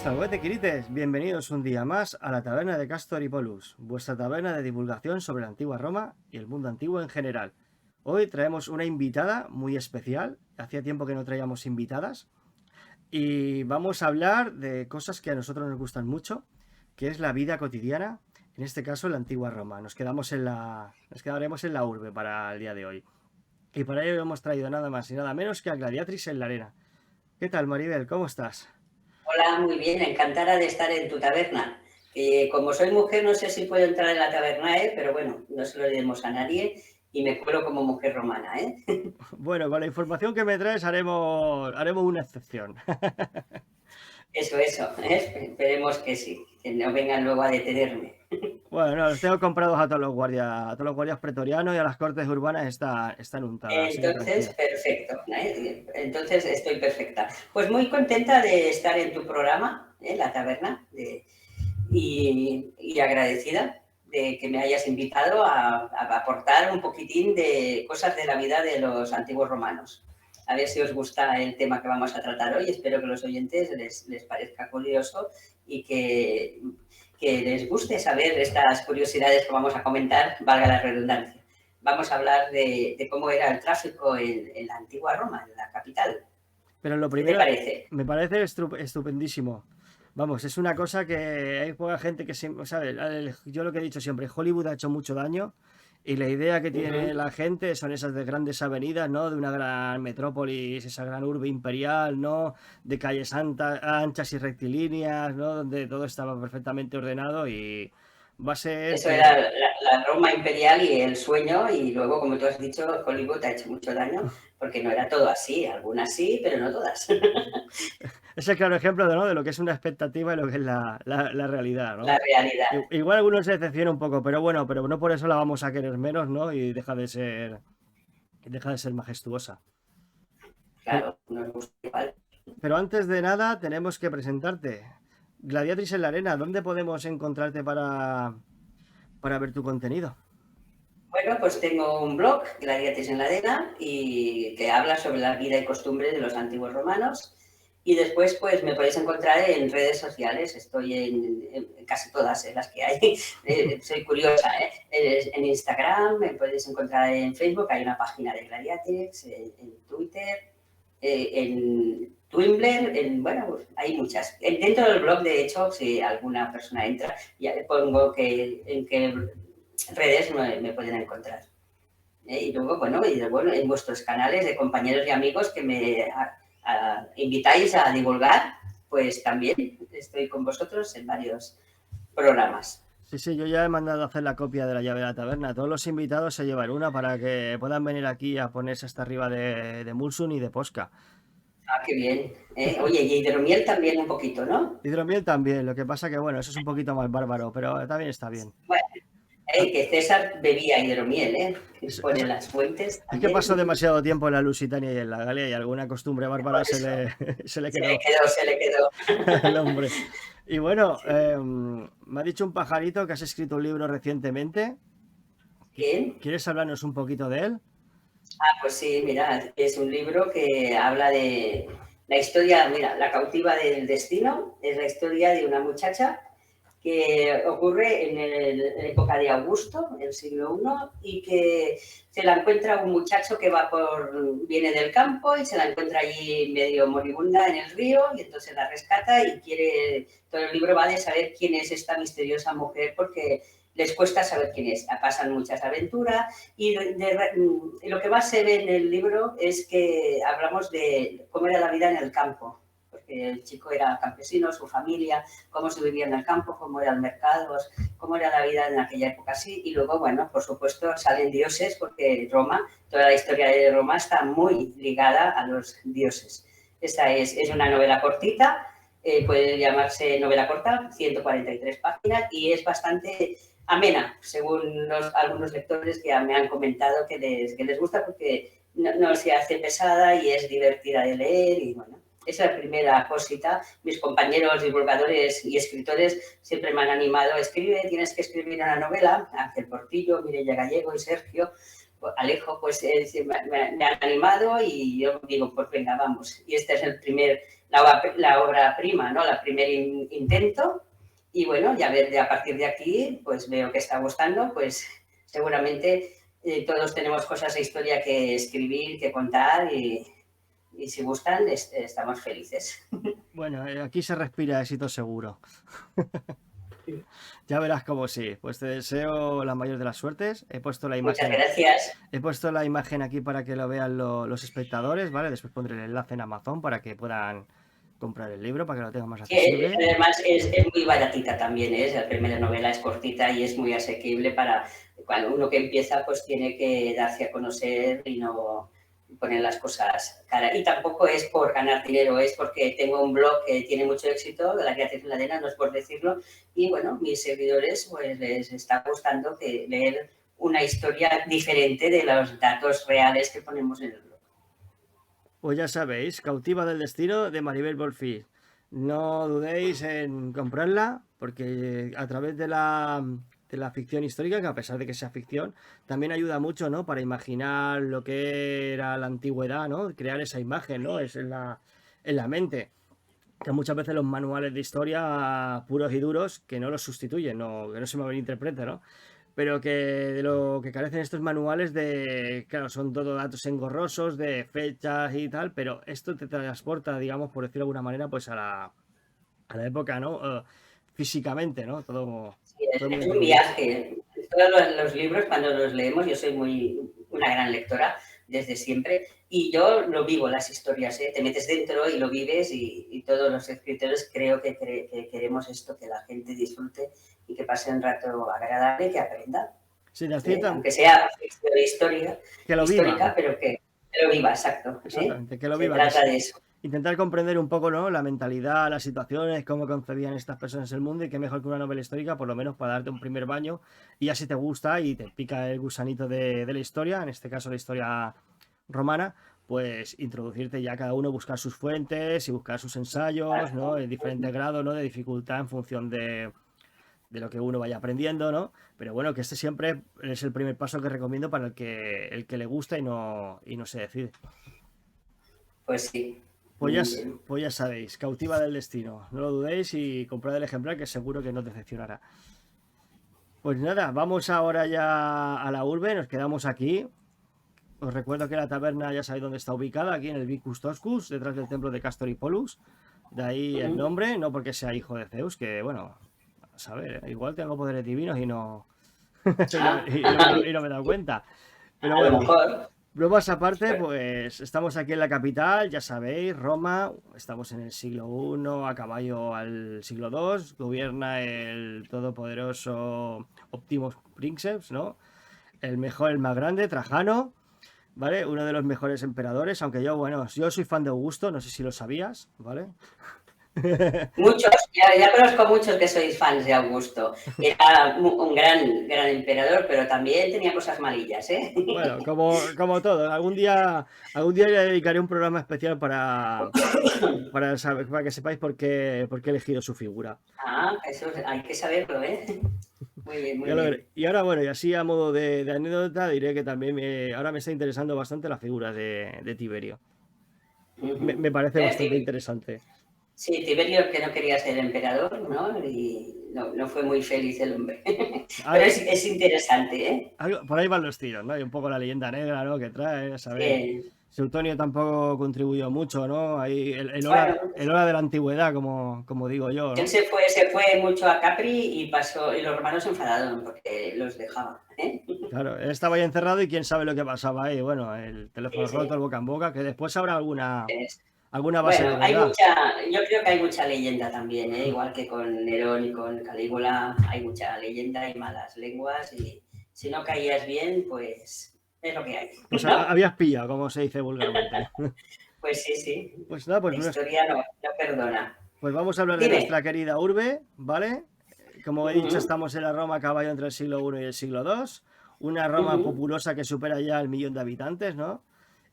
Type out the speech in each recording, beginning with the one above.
Salvete, quirites, bienvenidos un día más a la taberna de Castor y Polus, vuestra taberna de divulgación sobre la antigua Roma y el mundo antiguo en general. Hoy traemos una invitada muy especial, hacía tiempo que no traíamos invitadas, y vamos a hablar de cosas que a nosotros nos gustan mucho, que es la vida cotidiana, en este caso en la antigua Roma. Nos quedaremos en la urbe para el día de hoy. Y para ello hemos traído nada más y nada menos que a Gladiatrix en la arena. ¿Qué tal, Maribel? ¿Cómo estás? Hola, muy bien, encantada de estar en tu taberna. Como soy mujer, no sé si puedo entrar en la taberna, pero bueno, no se lo diremos a nadie y me cuelo como mujer romana. Bueno, con la información que me traes haremos una excepción. Eso, esperemos que sí, que no vengan luego a detenerme. Bueno, no, los tengo comprados a todos los guardias pretorianos y a las cortes urbanas están untadas, así que Entonces, tranquila. perfecto, entonces estoy perfecta. Pues muy contenta de estar en tu programa, la taberna, y agradecida de que me hayas invitado a aportar un poquitín de cosas de la vida de los antiguos romanos. A ver si os gusta el tema que vamos a tratar hoy. Espero que a los oyentes les parezca curioso y que les guste saber estas curiosidades que vamos a comentar, valga la redundancia. Vamos a hablar de cómo era el tráfico en la antigua Roma, en la capital. Pero lo ¿Qué te primero, parece? me parece estupendísimo. Vamos, es una cosa que hay poca gente que siempre, ¿sabes? Yo lo que he dicho siempre, Hollywood ha hecho mucho daño y la idea que Uh tiene -huh. la gente son esas de grandes avenidas, ¿no? De una gran metrópolis, esa gran urbe imperial, ¿no? De calles anchas y rectilíneas, ¿no? Donde todo estaba perfectamente ordenado y va a ser Eso que... era la Roma imperial y el sueño, y luego, como tú has dicho, Hollywood ha hecho mucho daño, porque no era todo así, algunas sí, pero no todas. Es el claro ejemplo de, ¿no? De lo que es una expectativa y lo que es la realidad, La ¿no? realidad, Igual algunos se decepciona un poco, pero bueno, pero no por eso la vamos a querer menos, ¿no? Y deja de ser majestuosa. Pero, claro, nos gusta igual. pero antes de nada, tenemos que presentarte. Gladiatrix en la arena, ¿dónde podemos encontrarte para ver tu contenido? Bueno, pues tengo un blog, Gladiates en la Arena, y que habla sobre la vida y costumbres de los antiguos romanos. Y después, pues me podéis encontrar en redes sociales. Estoy en casi todas las que hay. Soy curiosa, En Instagram, me podéis encontrar en Facebook, hay una página de Gladiatex, en Twitter, en Tumblr, bueno, pues hay muchas. Dentro del blog, de hecho, si alguna persona entra, ya le pongo en qué redes me pueden encontrar. Y luego, bueno, en vuestros canales de compañeros y amigos que me invitáis a divulgar, pues también estoy con vosotros en varios programas. Sí, sí, yo ya he mandado a hacer la copia de la llave de la taberna. Todos los invitados se llevan una para que puedan venir aquí a ponerse hasta arriba de Mulsun y de Posca. Ah, qué bien. Oye, y hidromiel también un poquito, ¿no? Hidromiel también, lo que pasa que, bueno, eso es un poquito más bárbaro, pero también está bien. Bueno, Ah, que César bebía hidromiel, que eso- pone eso- las fuentes es que también. pasó demasiado tiempo en la Lusitania y en la Galia y alguna costumbre Por bárbara eso, se le quedó se le quedó. al hombre. Y bueno, Sí. me ha dicho un pajarito que has escrito un libro recientemente. Bien. ¿Quieres hablarnos un poquito de él? Pues sí, mira, es un libro que habla de la historia, mira, La cautiva del destino, es la historia de una muchacha que ocurre en época de Augusto, el siglo I, y que se la encuentra un muchacho que viene del campo y se la encuentra allí medio moribunda en el río, y entonces la rescata y todo el libro va de saber quién es esta misteriosa mujer, porque les cuesta saber quién es. Pasan muchas aventuras y lo que más se ve en el libro es que hablamos de cómo era la vida en el campo, porque el chico era campesino, su familia, cómo se vivía en el campo, cómo eran mercados, cómo era la vida en aquella época así. Y luego, bueno, por supuesto, salen dioses, porque Roma, toda la historia de Roma está muy ligada a los dioses. Esta es una novela cortita, puede llamarse novela corta, 143 páginas, y es bastante amena, según algunos lectores que me han comentado que les gusta, porque no se hace pesada y es divertida de leer. Y bueno, esa es la primera cosita. Mis compañeros divulgadores y escritores siempre me han animado: escribe, tienes que escribir una novela. Ángel Portillo, Mireia Gallego y Sergio, Alejo pues me ha animado y yo digo, pues venga, vamos. Y este es la obra prima, ¿no? La primer intento. Y bueno, ya a partir de aquí, pues veo que está gustando, pues seguramente todos tenemos cosas de historia que escribir, que contar y si gustan, estamos felices. Bueno, aquí se respira éxito seguro. Ya verás cómo sí. Pues te deseo la mayor de las suertes. He puesto la Muchas imagen, gracias. he puesto la imagen aquí para que lo vean los espectadores, ¿vale? Después pondré el enlace en Amazon para que puedan comprar el libro, para que lo tengan más accesible. Además es muy baratita también, ¿eh? La primera novela es cortita y es muy asequible para cuando uno que empieza pues tiene que darse a conocer y no poner las cosas caras. Y tampoco es por ganar dinero, es porque tengo un blog que tiene mucho éxito, de la creación ladera, no es por decirlo, y bueno, mis seguidores pues les está gustando leer una historia diferente de los datos reales que ponemos en el blog. Pues ya sabéis, Cautiva del Destino de Maribel Bolfil. No dudéis en comprarla, porque a través de la ficción histórica, que a pesar de que sea ficción, también ayuda mucho, ¿no? Para imaginar lo que era la antigüedad, ¿no? Crear esa imagen, ¿no? Es en la mente. Que muchas veces los manuales de historia puros y duros, que no los sustituyen, no, que no se me malinterprete, ¿no? Pero que de lo que carecen estos manuales claro, son todo datos engorrosos, de fechas y tal, pero esto te transporta, digamos, por decirlo de alguna manera, pues a la época, ¿no? Físicamente, ¿no? Sí, Todo muy es un atribuido. viaje. Todos los libros, cuando los leemos, yo soy una gran lectora desde siempre y yo lo vivo, las historias, ¿eh? Te metes dentro y lo vives y todos los escritores creo que queremos esto, que la gente disfrute y que pase un rato agradable y que aprenda. Sí, te aciertan, Aunque sea ficción que lo viva, histórica, pero que lo viva, exacto. ¿Sí? exactamente, que lo Se viva, trata de eso. intentar comprender un poco, ¿no? La mentalidad, las situaciones, cómo concebían estas personas el mundo y qué mejor que una novela histórica, por lo menos para darte un primer baño y así te gusta y te pica el gusanito de la historia, en este caso la historia romana, pues introducirte ya cada uno, buscar sus fuentes y buscar sus ensayos, ¿no? En diferentes grados, ¿no? De dificultad en función de lo que uno vaya aprendiendo, ¿no? Pero bueno, que este siempre es el primer paso que recomiendo para el que le gusta y no se decide. Pues sí, Pues muy ya, bien. pues ya sabéis, Cautiva del Destino. No lo dudéis y comprad el ejemplar que seguro que no te decepcionará. Pues nada, vamos ahora ya a la urbe, nos quedamos aquí. Os recuerdo que la taberna ya sabéis dónde está ubicada, aquí en el Vicus Toscus, detrás del templo de Castor y Pollux. De ahí el nombre, no porque sea hijo de Zeus, que bueno, a saber, igual tengo poderes divinos y no, Ah, y no me he dado cuenta. Pero a lo bueno, mejor. bromas aparte, pues estamos aquí en la capital, ya sabéis, Roma, estamos en el siglo I, a caballo al siglo II, gobierna el todopoderoso Optimus Princeps, ¿no? El mejor, el más grande, Trajano, ¿vale? Uno de los mejores emperadores, aunque bueno, yo soy fan de Augusto, no sé si lo sabías, ¿vale? Muchos, ya conozco muchos que sois fans de Augusto. Era un gran emperador, pero también tenía cosas malillas, ¿eh? Bueno, como todo, algún día le dedicaré un programa especial para que sepáis por qué he elegido su figura. Ah, eso hay que saberlo, ¿eh? Muy bien, muy Ya lo bien. veré. Y ahora, bueno, y así a modo de anécdota, diré que también ahora me está interesando bastante la figura de Tiberio. Me parece bastante interesante. Sí, Tiberio que no quería ser emperador, ¿no? Y no fue muy feliz el hombre. Pero Ah, es interesante, ¿eh? por ahí van los tiros, ¿no? Y un poco la leyenda negra, ¿no? Que trae, ¿sabes? Sí. Suetonio tampoco contribuyó mucho, ¿no? Ahí el hora, Bueno, el hora de la antigüedad, como digo yo, él ¿no? se fue mucho a Capri y los romanos se enfadaron porque los dejaba, ¿eh? Claro, él estaba ahí encerrado y quién sabe lo que pasaba ahí. Bueno, el Sí, teléfono roto, sí. el boca en boca, que después habrá alguna base de Bueno, verdad. yo creo que hay mucha leyenda también, ¿eh? Igual que con Nerón y con Calígula, hay mucha leyenda y malas lenguas y si no caías bien, pues es lo que hay, Pues ¿no? habías pillado, como se dice vulgarmente. Pues sí, sí, Pues nada, la historia no perdona. pues vamos a hablar de Dime. nuestra querida urbe, ¿vale? Como he dicho, Ujú, estamos en la Roma a caballo entre el siglo I y el siglo II, una Roma ujú, populosa que supera ya el millón de habitantes, ¿no?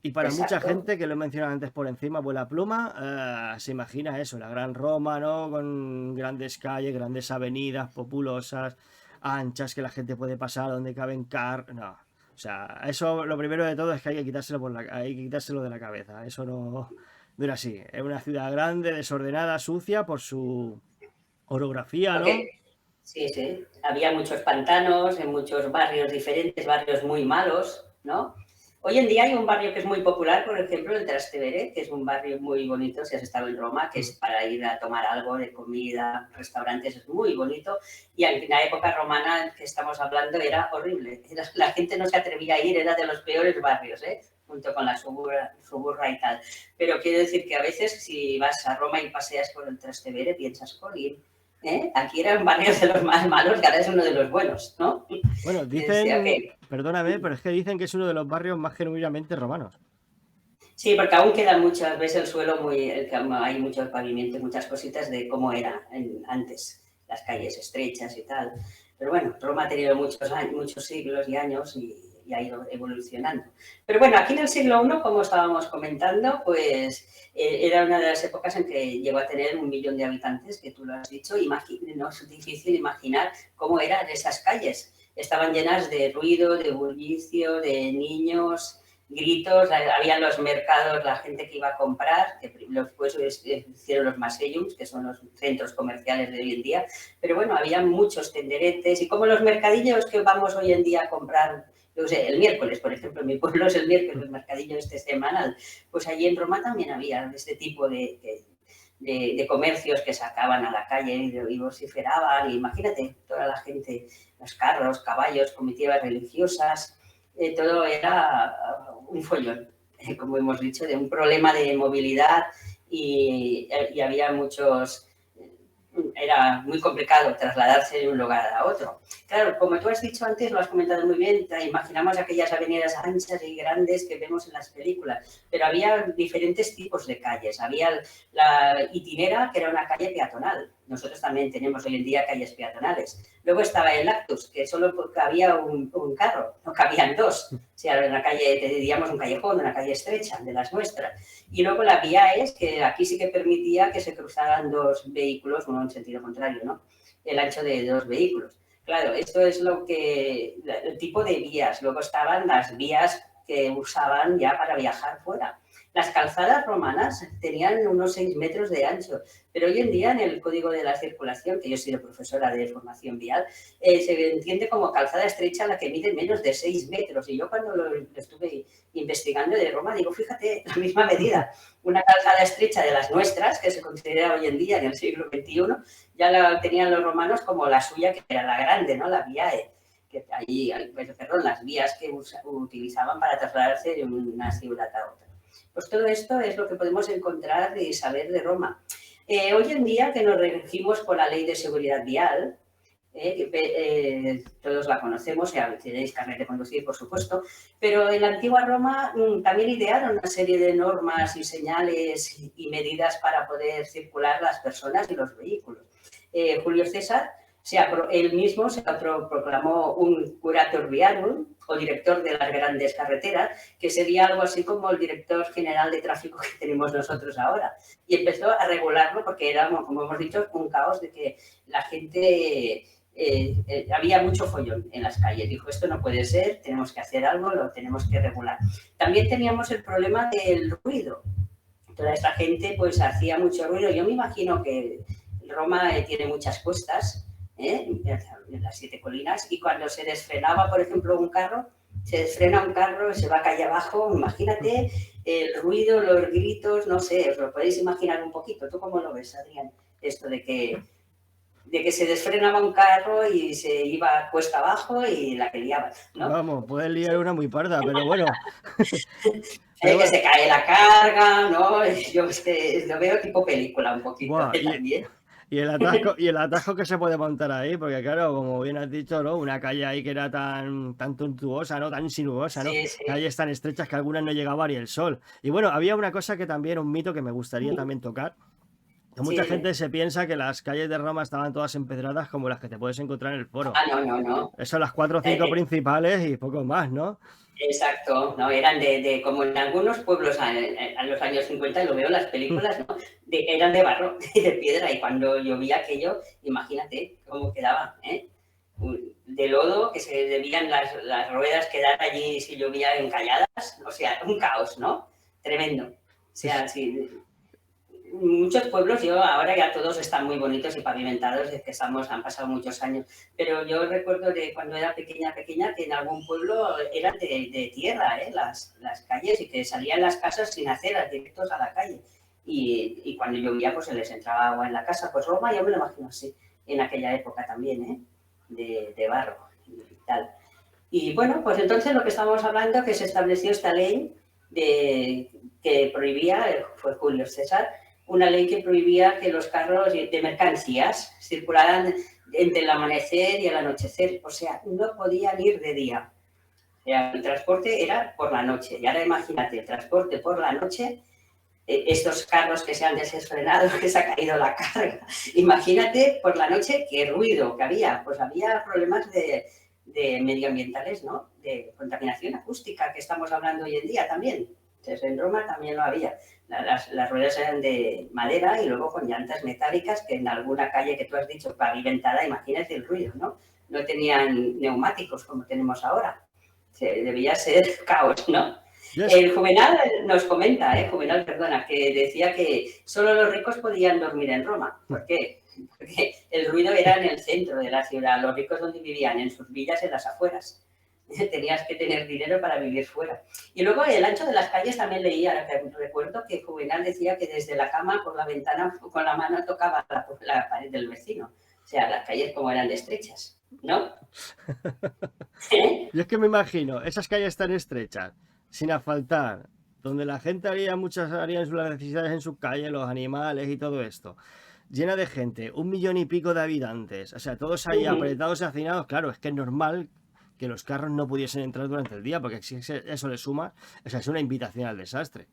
Y para mucha exacto. gente, que lo he mencionado antes por encima, vuela pluma, se imagina eso, la gran Roma, ¿no? Con grandes calles, grandes avenidas populosas, anchas, que la gente puede pasar, donde caben no. O sea, eso lo primero de todo es que hay que quitárselo, hay que quitárselo de la cabeza. Eso no era así. Es una ciudad grande, desordenada, sucia por su orografía, ¿no? Porque, sí, sí, había muchos pantanos en muchos barrios diferentes, barrios muy malos, ¿no? Hoy en día hay un barrio que es muy popular, por ejemplo, el Trastevere, que es un barrio muy bonito, si has estado en Roma, que es para ir a tomar algo de comida, restaurantes, es muy bonito. Y en la época romana que estamos hablando era horrible. La gente no se atrevía a ir, era de los peores barrios, ¿eh? Junto con la suburra y tal. Pero quiero decir que a veces si vas a Roma y paseas por el Trastevere, piensas, jolín, aquí eran barrios de los más malos y ahora es uno de los buenos, ¿no? Bueno, Decía dicen, que, perdóname, pero es que dicen que es uno de los barrios más genuinamente romanos. sí, porque aún queda muchas veces el suelo muy, hay muchos pavimentos, muchas cositas de cómo era antes, las calles estrechas y tal. Pero bueno, Roma ha tenido muchos años, muchos siglos y años y ha ido evolucionando. Pero bueno, aquí en el siglo I, como estábamos comentando, pues era una de las épocas en que llegó a tener 1 millón de habitantes, que tú lo has dicho. No es difícil imaginar cómo eran esas calles. Estaban llenas de ruido, de bullicio, de niños, gritos, había los mercados, la gente que iba a comprar, que después hicieron los masellums, que son los centros comerciales de hoy en día, pero bueno, había muchos tenderetes y como los mercadillos que vamos hoy en día a comprar, yo sé, el miércoles, por ejemplo, en mi pueblo es el miércoles, el mercadillo este semanal, pues allí en Roma también había este tipo de comercios que sacaban a la calle y vociferaban, y imagínate, toda la gente, los carros, caballos, comitivas religiosas, todo era un follón, como hemos dicho, de un problema de movilidad y había muchos, era muy complicado trasladarse de un lugar a otro. Claro, como tú has dicho antes, lo has comentado muy bien, imaginamos aquellas avenidas anchas y grandes que vemos en las películas, pero había diferentes tipos de calles. Había la itinera, que era una calle peatonal. Nosotros también tenemos hoy en día calles peatonales. Luego estaba el Actus, que solo cabía un carro, no cabían dos. O sea, era una calle, te diríamos un callejón, una calle estrecha, de las nuestras. Y luego la vía es que aquí sí que permitía que se cruzaran dos vehículos, uno en sentido contrario, ¿no? El ancho de dos vehículos. Claro, esto es el tipo de vías. Luego estaban las vías que usaban ya para viajar fuera. Las calzadas romanas tenían unos 6 metros de ancho, pero hoy en día en el Código de la Circulación, que yo he sido profesora de formación vial, se entiende como calzada estrecha la que mide menos de 6 metros. Y yo cuando lo estuve investigando de Roma, digo, fíjate, la misma medida. Una calzada estrecha de las nuestras, que se considera hoy en día en el siglo XXI, ya la tenían los romanos como la suya, que era la grande, ¿no? La viae, que allí, perdón, las vías que utilizaban para trasladarse de una ciudad a otra. Pues todo esto es lo que podemos encontrar y saber de Roma. Hoy en día, que nos regimos por la Ley de Seguridad Vial, todos la conocemos, ya tenéis carnet de conducir, por supuesto, pero en la antigua Roma también idearon una serie de normas y señales y medidas para poder circular las personas y los vehículos. Julio César, él mismo se proclamó un curator viarum, o director de las grandes carreteras, que sería algo así como el director general de tráfico que tenemos nosotros ahora. Y empezó a regularlo porque era, como hemos dicho, un caos de que la gente... había mucho follón en las calles. Dijo, esto no puede ser, tenemos que hacer algo, lo tenemos que regular. También teníamos el problema del ruido. Toda esta gente pues hacía mucho ruido. Yo me imagino que Roma tiene muchas cuestas, en las 7 colinas, y cuando se desfrenaba, por ejemplo, un carro, se desfrena un carro, se va calle abajo, imagínate el ruido, los gritos, no sé, os lo podéis imaginar un poquito. ¿Tú cómo lo ves, Adrián? Esto de que se desfrenaba un carro y se iba cuesta abajo y la que liaban, ¿no? Vamos, puedes liar una muy parda, pero bueno. Que se cae la carga, ¿no? Yo lo veo tipo película un poquito Buah, también. y el atasco que se puede montar ahí, porque claro, como bien has dicho, ¿no? Una calle ahí que era tan tortuosa, ¿no? Tan sinuosa, ¿no? Sí, sí. Calles tan estrechas que algunas no llegaba ni el sol. Y bueno, había una cosa que también, un mito que me gustaría también tocar. Que mucha Sí. gente se piensa que las calles de Roma estaban todas empedradas como las que te puedes encontrar en el foro. Ah, no, no, no. Esas son las 4 o 5 Eh, principales y poco más, ¿no? exacto, no, eran como en algunos pueblos a los años 50, lo veo en las películas, ¿no? Eran de barro y de piedra, y cuando llovía aquello, imagínate cómo quedaba, ¿eh? de lodo, que se debían las ruedas quedar allí si llovía encalladas, o sea, un caos, ¿no? Tremendo. O sea, sí, muchos pueblos, yo ahora ya todos están muy bonitos y pavimentados, es que han pasado muchos años, pero yo recuerdo de cuando era pequeña, que en algún pueblo eran de tierra, las calles, y que salían las casas sin aceras, directos a la calle. Y cuando llovía, pues se les entraba agua en la casa. Pues Roma, yo me lo imagino así, en aquella época también, de barro y tal. Y bueno, pues entonces lo que estábamos hablando, que se estableció esta ley que prohibía, fue Julio César, una ley que prohibía que los carros de mercancías circularan entre el amanecer y el anochecer. O sea, no podían ir de día. O sea, el transporte era por la noche. Y ahora imagínate, el transporte por la noche, estos carros que se han desfrenado, que se ha caído la carga. Imagínate por la noche qué ruido que había. Pues había problemas de medioambientales, ¿no? De contaminación acústica, que estamos hablando hoy en día también. Entonces, en Roma también lo había. Las ruedas eran de madera y luego con llantas metálicas, que en alguna calle que tú has dicho pavimentada, imagínate el ruido, ¿no? No tenían neumáticos como tenemos ahora. Debía ser caos, ¿no? Yes. El Juvenal nos comenta, Juvenal, perdona, que decía que solo los ricos podían dormir en Roma. ¿Por qué? Porque el ruido era en el centro de la ciudad. Los ricos, donde vivían, en sus villas, en las afueras. Tenías que tener dinero para vivir fuera. Y luego el ancho de las calles también leía, recuerdo que Juvenal decía que desde la cama por la ventana con la mano tocaba la pared del vecino. O sea, las calles como eran de estrechas, ¿no? Yo es que me imagino esas calles tan estrechas, sin asfaltar, donde la gente harían sus necesidades en su calle, los animales y todo esto, llena de gente, 1 millón y pico de habitantes, o sea, todos ahí apretados y hacinados. Claro, es que es normal que los carros no pudiesen entrar durante el día, porque si eso le suma, o sea, es una invitación al desastre.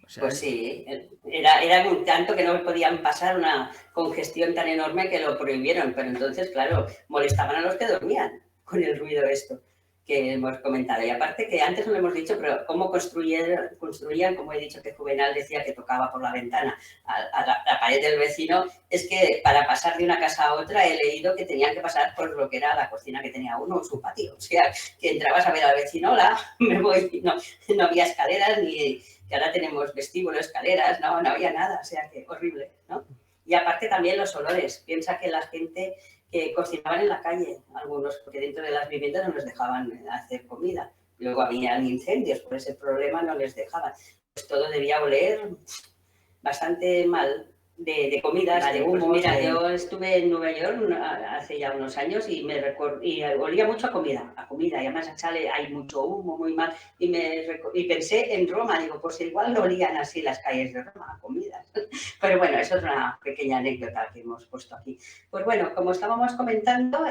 O sea, pues sí, era un tanto que no podían pasar, una congestión tan enorme que lo prohibieron, pero entonces, claro, molestaban a los que dormían con el ruido esto que hemos comentado. Y aparte que antes no lo hemos dicho, pero cómo construían, como he dicho que Juvenal decía que tocaba por la ventana a la pared del vecino, es que para pasar de una casa a otra he leído que tenían que pasar por lo que era la cocina que tenía uno, su patio. O sea, que entrabas a ver al vecino, hola, me voy, no había escaleras, ni que ahora tenemos vestíbulo, escaleras, no había nada, o sea, que horrible, ¿no? Y aparte también los olores. Piensa que la gente que cocinaban en la calle, algunos, porque dentro de las viviendas no les dejaban hacer comida. Luego habían incendios, por ese problema no les dejaban. Pues todo debía oler bastante mal de comidas, de humos. Pues mira, yo estuve en Nueva York hace ya unos años y olía mucho a comida, y además hay mucho humo, muy mal. Y pensé en Roma, digo, pues igual no olían así las calles de Roma, a comida. Pero bueno, eso es una pequeña anécdota que hemos puesto aquí. Pues bueno, como estábamos comentando,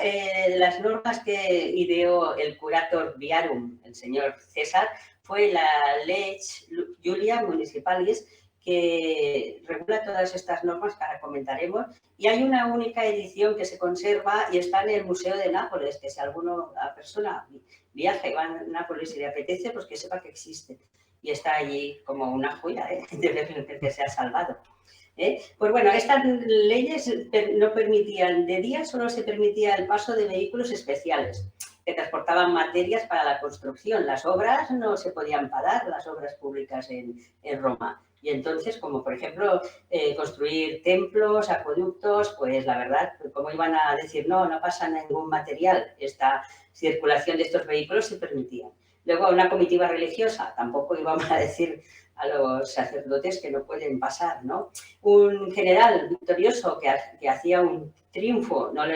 las normas que ideó el Curator Viarum, el señor César, fue la Lex Julia Municipalis, que regula todas estas normas que ahora comentaremos, y hay una única edición que se conserva y está en el Museo de Nápoles, que si alguna persona viaja y va a Nápoles y le apetece, pues que sepa que existe. Y está allí como una joya de ver que se ha salvado. Pues bueno, estas leyes no permitían, de día solo se permitía el paso de vehículos especiales que transportaban materias para la construcción. Las obras no se podían parar, las obras públicas en Roma. Y entonces, como por ejemplo, construir templos, acueductos, pues la verdad, como iban a decir, no pasa ningún material, esta circulación de estos vehículos se permitía. Luego, una comitiva religiosa, tampoco íbamos a decir a los sacerdotes que no pueden pasar, ¿no? Un general victorioso que hacía un triunfo, no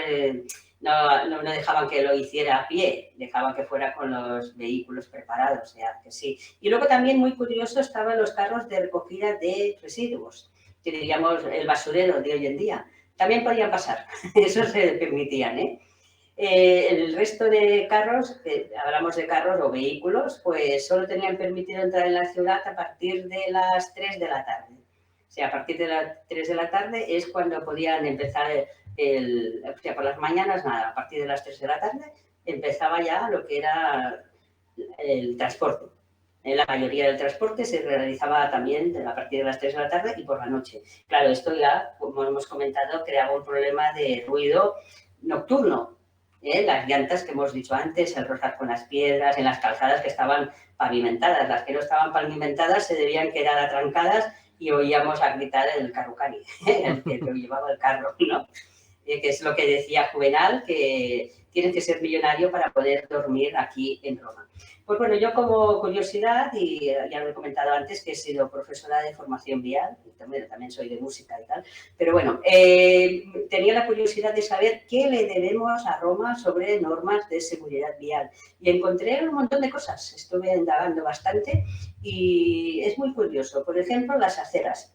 dejaban que lo hiciera a pie, dejaban que fuera con los vehículos preparados, o sea, que sí. Y luego también muy curioso estaban los carros de recogida de residuos, que diríamos el basurero de hoy en día. También podían pasar, eso se permitían, el resto de carros, hablamos de carros o vehículos, pues solo tenían permitido entrar en la ciudad a partir de las 3 de la tarde. O sea, a partir de las 3 de la tarde es cuando podían empezar o sea, por las mañanas nada, a partir de las 3 de la tarde empezaba ya lo que era el transporte. La mayoría del transporte se realizaba también a partir de las 3 de la tarde y por la noche. Claro, esto ya, como hemos comentado, creaba un problema de ruido nocturno, Las llantas que hemos dicho antes, el rozar con las piedras, en las calzadas que estaban pavimentadas. Las que no estaban pavimentadas se debían quedar atrancadas y oíamos a gritar el carrucari, el que llevaba el carro, ¿no? Que es lo que decía Juvenal, que tienes que ser millonario para poder dormir aquí en Roma. Pues bueno, yo como curiosidad, y ya lo he comentado antes, que he sido profesora de formación vial, y también soy de música y tal, pero bueno, tenía la curiosidad de saber qué le debemos a Roma sobre normas de seguridad vial. Y encontré un montón de cosas, estuve indagando bastante y es muy curioso. Por ejemplo, las aceras.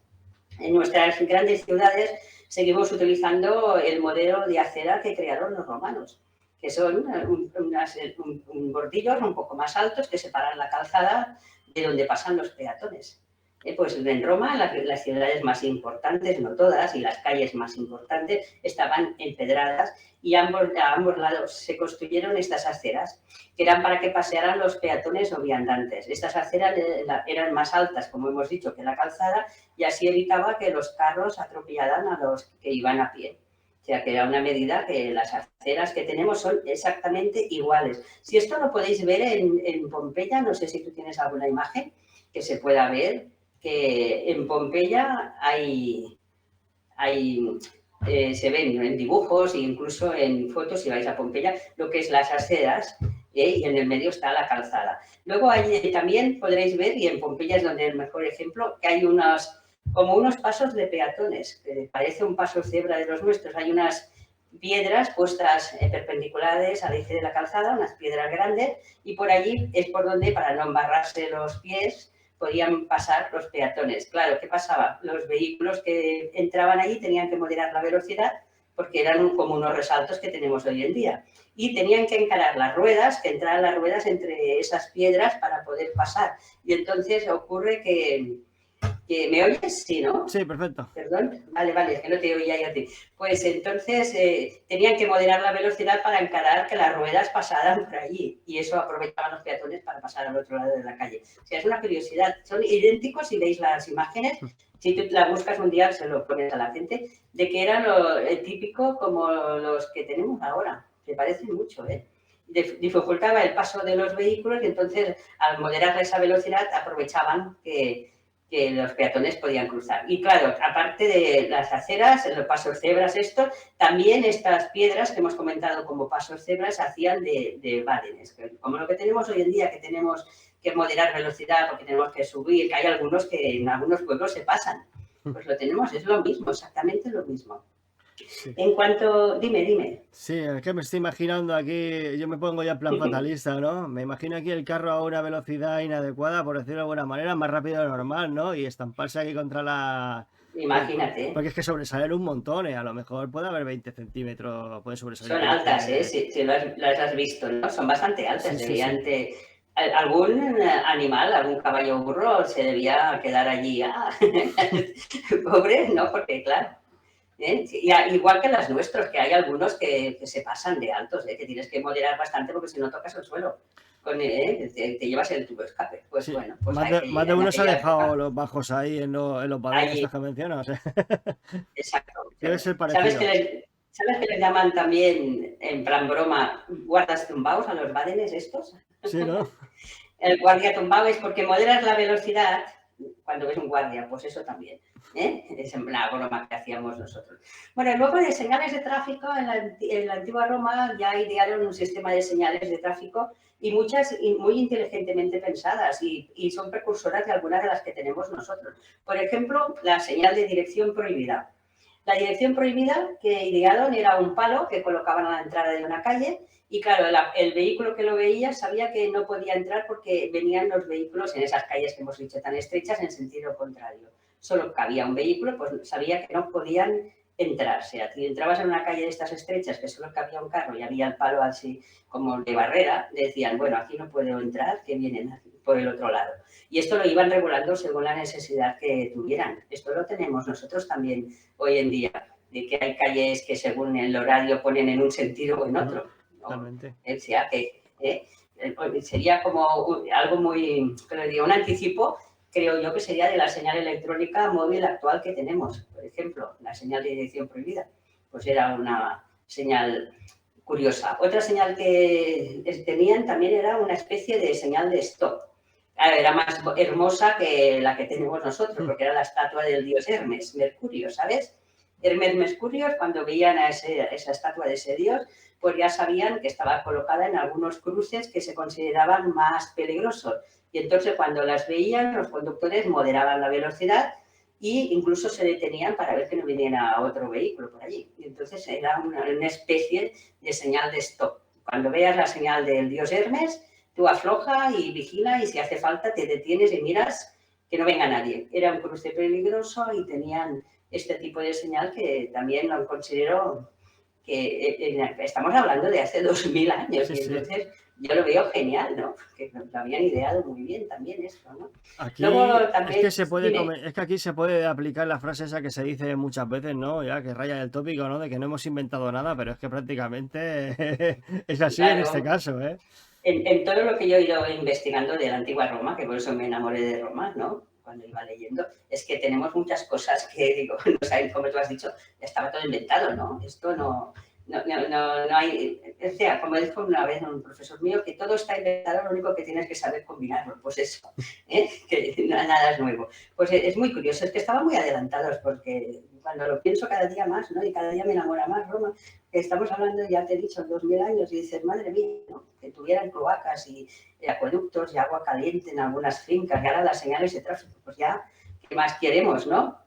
En nuestras grandes ciudades seguimos utilizando el modelo de acera que crearon los romanos, que son bordillos un poco más altos que separan la calzada de donde pasan los peatones. Pues en Roma, las ciudades más importantes, no todas, y las calles más importantes estaban empedradas y a ambos lados se construyeron estas aceras, que eran para que pasearan los peatones o viandantes. Estas aceras eran más altas, como hemos dicho, que la calzada, y así evitaba que los carros atropellaran a los que iban a pie. O sea, que era una medida que las aceras que tenemos son exactamente iguales. Si esto lo podéis ver en Pompeya, no sé si tú tienes alguna imagen que se pueda ver, que en Pompeya se ven en dibujos e incluso en fotos, si vais a Pompeya, lo que es las aceras, y en el medio está la calzada. Luego también podréis ver, y en Pompeya es donde es el mejor ejemplo, que hay como unos pasos de peatones, que parece un paso cebra de los nuestros. Hay unas piedras puestas perpendiculares al eje de la calzada, unas piedras grandes, y por allí es por donde, para no embarrarse los pies, podían pasar los peatones. Claro, ¿qué pasaba? Los vehículos que entraban allí tenían que moderar la velocidad porque eran como unos resaltos que tenemos hoy en día. Y tenían que encarar las ruedas, que entraran las ruedas entre esas piedras para poder pasar. Y entonces ocurre que ¿me oyes? Sí, ¿no? Sí, perfecto. Perdón. Vale, es que no te oía yo a ti. Pues entonces tenían que moderar la velocidad para encarar que las ruedas pasaran por allí. Y eso aprovechaban los peatones para pasar al otro lado de la calle. O sea, es una curiosidad. Son idénticos si veis las imágenes. Si tú la buscas un día, se lo pones a la gente, de que eran lo típico como los que tenemos ahora. Se parecen mucho, ¿eh? Dificultaba el paso de los vehículos y entonces, al moderar esa velocidad, aprovechaban que los peatones podían cruzar. Y claro, aparte de las aceras, los pasos cebras estos, también estas piedras que hemos comentado como pasos cebras hacían de badenes. Como lo que tenemos hoy en día, que tenemos que moderar velocidad porque tenemos que subir, que hay algunos que en algunos pueblos se pasan. Pues lo tenemos, es lo mismo, exactamente lo mismo. Sí. En cuanto... Dime. Sí, es que me estoy imaginando aquí, yo me pongo ya en plan fatalista, ¿no? Me imagino aquí el carro a una velocidad inadecuada, por decirlo de alguna manera, más rápido de lo normal, ¿no? Y estamparse aquí contra la... Imagínate. Porque es que sobresalen un montón, ¿eh? A lo mejor puede haber 20 centímetros, puede sobresalir. Son altas, ¿eh? Si las has visto, ¿no? Son bastante altas, sí, sí. Algún animal, algún caballo o burro se debía quedar allí. Pobre, ¿no? Porque, claro... Igual que las nuestros, que hay algunos que se pasan de altos, que tienes que moderar bastante porque si no tocas el suelo, te llevas el tubo de escape. Pues sí. Bueno, pues más de uno se ha dejado los bajos ahí en los badenes estos que mencionas. Exacto. Debe ser parecido. ¿Sabes que les llaman también, en plan broma, guardas tumbados a los badenes estos? Sí, ¿no? El guardia tumbado es porque moderas la velocidad cuando ves un guardia, pues eso también. Es la broma que hacíamos nosotros. Bueno, luego de señales de tráfico, en la antigua Roma ya idearon un sistema de señales de tráfico y muchas muy inteligentemente pensadas y son precursoras de algunas de las que tenemos nosotros. Por ejemplo, la señal de dirección prohibida. La dirección prohibida que idearon era un palo que colocaban a la entrada de una calle y claro, el vehículo que lo veía sabía que no podía entrar porque venían los vehículos en esas calles que hemos dicho tan estrechas en sentido contrario. Solo cabía un vehículo, pues sabía que no podían entrar. O sea, si entrabas en una calle de estas estrechas que solo cabía un carro y había el palo así como de barrera, decían, bueno, aquí no puedo entrar, que vienen por el otro lado. Y esto lo iban regulando según la necesidad que tuvieran. Esto lo tenemos nosotros también hoy en día, de que hay calles que según el horario ponen en un sentido o en otro. Totalmente. O sea, que sería como algo muy, un anticipo, creo yo que sería de la señal electrónica móvil actual que tenemos. Por ejemplo, la señal de dirección prohibida. Pues era una señal curiosa. Otra señal que tenían también era una especie de señal de stop. Claro, era más hermosa que la que tenemos nosotros, porque era la estatua del dios Hermes, Mercurio, ¿sabes? Hermes Mercurio, cuando veían a esa estatua de ese dios, pues ya sabían que estaba colocada en algunos cruces que se consideraban más peligrosos. Y entonces cuando las veían, los conductores moderaban la velocidad e incluso se detenían para ver que no viniera otro vehículo por allí. Y entonces era una especie de señal de stop. Cuando veas la señal del dios Hermes, tú afloja y vigila y si hace falta te detienes y miras que no venga nadie. Era un cruce peligroso y tenían este tipo de señal que también lo considero que estamos hablando de hace 2000 años Sí, y sí. entonces yo lo veo genial, ¿no? Que lo habían ideado muy bien también esto, ¿no? Aquí Luego es que también, se puede dime, es que aquí se puede aplicar la frase esa que se dice muchas veces, ¿no? Ya que raya el tópico, ¿no? De que no hemos inventado nada, pero es que prácticamente es así en este claro, caso, ¿eh? en todo lo que yo he ido investigando de la antigua Roma, que por eso me enamoré de Roma, ¿no? Cuando iba leyendo, es que tenemos muchas cosas que, digo, no saben, como tú has dicho, ya estaba todo inventado, ¿no? Esto no hay, o sea, como dijo una vez un profesor mío, que todo está inventado, lo único que tienes que saber combinarlo, pues eso, ¿eh? Que nada es nuevo. Pues es muy curioso, es que estaban muy adelantados, porque cuando lo pienso cada día más, ¿no? Y cada día me enamora más Roma, que estamos hablando, ya te he dicho, 2000 años, y dices, madre mía, ¿no? Que tuvieran cloacas y acueductos y agua caliente en algunas fincas, y ahora las señales de tráfico, pues ya, ¿qué más queremos, no?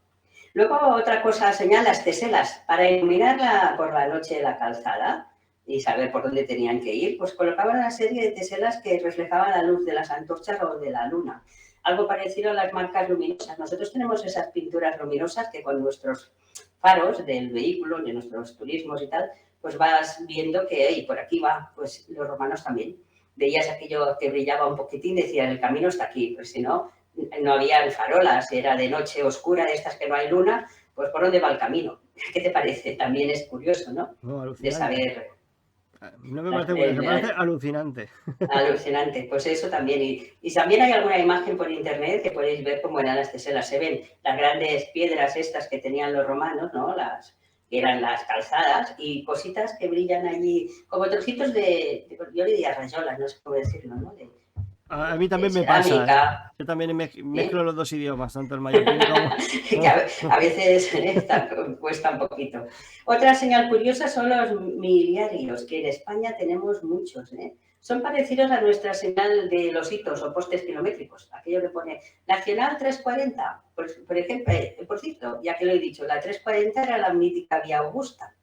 Luego, otra cosa, señal las teselas. Para iluminar por la noche la calzada y saber por dónde tenían que ir, pues colocaban una serie de teselas que reflejaban la luz de las antorchas o de la luna. Algo parecido a las marcas luminosas. Nosotros tenemos esas pinturas luminosas que con nuestros faros del vehículo, de nuestros turismos y tal, pues vas viendo que hey, por aquí va, pues los romanos también. Veías aquello que brillaba un poquitín, decías, el camino está aquí, pues si no, no había farolas, era de noche oscura, de estas que no hay luna, pues ¿por dónde va el camino? ¿Qué te parece? También es curioso, ¿no? No, De alucinante. saber. No me parece curioso, me parece alucinante. Alucinante, pues eso también. Y también hay alguna imagen por internet que podéis ver cómo eran las teselas. Se ven las grandes piedras estas que tenían los romanos, ¿no? Que eran las calzadas y cositas que brillan allí, como trocitos yo le diría rayolas, no sé cómo decirlo, ¿no? A mí De también me pasa, ¿eh? cerámica. Yo también ¿Eh? mezclo los dos idiomas, tanto el mallorquín como... Que a veces cuesta un poquito. Otra señal curiosa son los miliarios, que en España tenemos muchos. Son parecidos a nuestra señal de los hitos o postes kilométricos. Aquello que pone Nacional 340, pues, por ejemplo, por cierto, ya que lo he dicho, la 340 era la mítica Vía Augusta,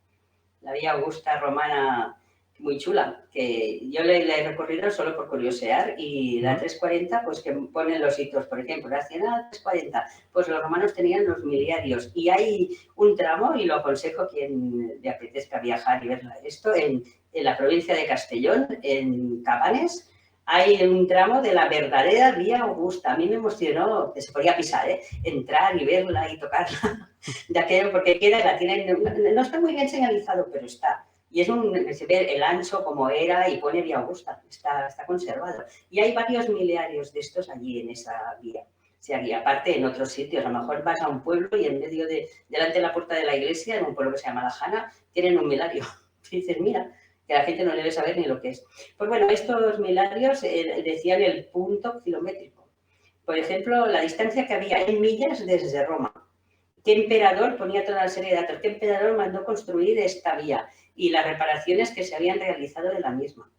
la Vía Augusta romana muy chula, que yo la he recorrido solo por curiosear y la 340, pues que ponen los hitos, por ejemplo, Nacional 340, pues los romanos tenían los miliarios y hay un tramo, y lo aconsejo a quien le apetezca viajar y verla, esto en la provincia de Castellón, en Cabanes, hay un tramo de la verdadera Vía Augusta. A mí me emocionó, que se podía pisar, entrar y verla y tocarla, de aquello, porque la tienen, no está muy bien señalizado, pero está. Y se ve el ancho como era y pone Vía Augusta, está conservado. Y hay varios miliarios de estos allí en esa vía. O sea, y aparte en otros sitios, a lo mejor vas a un pueblo y en medio delante de la puerta de la iglesia, en un pueblo que se llama La Jana, tienen un milario. Y dices, mira, que la gente no debe saber ni lo que es. Pues bueno, estos milarios decían el punto kilométrico. Por ejemplo, la distancia que había en millas desde Roma. ¿Qué emperador, ponía toda una serie de datos, qué emperador mandó construir esta vía y las reparaciones que se habían realizado de la misma?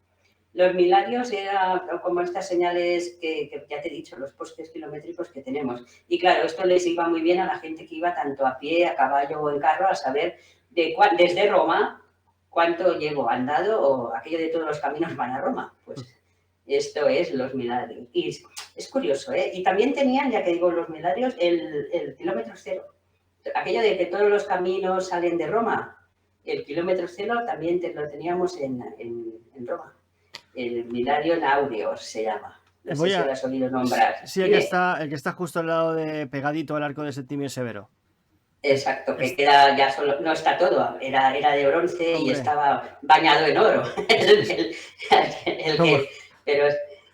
Los milarios eran como estas señales que ya te he dicho, los postes kilométricos que tenemos. Y claro, esto les iba muy bien a la gente que iba tanto a pie, a caballo o en carro, a saber desde Roma cuánto llevo andado o aquello de todos los caminos van a Roma. Pues esto es los milarios. Y es curioso, ¿eh? Y también tenían, ya que digo, los milarios, el kilómetro cero. Aquello de que todos los caminos salen de Roma, el kilómetro cero también lo teníamos en Roma. El Milario Naurio se llama. No sé Voy si lo a... has oído nombrar. Sí, Dime. el que está justo al lado de pegadito al arco de Septimio Severo. Exacto, que Es- queda ya solo, no está todo, era de bronce y hombre, estaba bañado en oro. como, Pero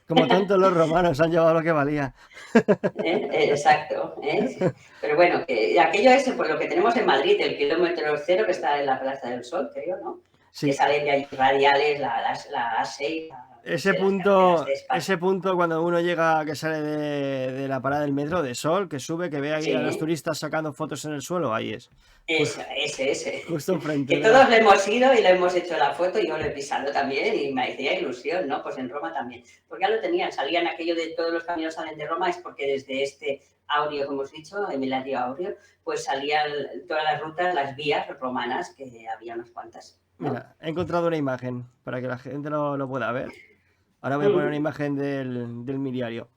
como tanto los romanos han llevado lo que valía. exacto. Pero bueno, que aquello es por lo que tenemos en Madrid, el kilómetro cero que está en la Plaza del Sol, creo, ¿no? que Sí, salen de ahí radiales, la A6, de las carreteras de España. ese punto cuando uno llega, que sale de la parada del metro, de Sol, que sube, que ve ahí a los Sí, turistas sacando fotos en el suelo, ahí es. ese. Justo enfrente Que de la... todos le hemos ido y le hemos hecho la foto y yo lo he pisado también y me hacía ilusión, ¿no? Pues en Roma también. Porque ya lo tenían, salían aquello de todos los caminos salen de Roma, es porque desde este Aurio, como hemos dicho, Emilario Aurio, pues salían todas las rutas, las vías romanas, que había unas cuantas, ¿no? Mira, he encontrado una imagen para que la gente lo pueda ver. Ahora voy a poner una Mm, imagen del miliario.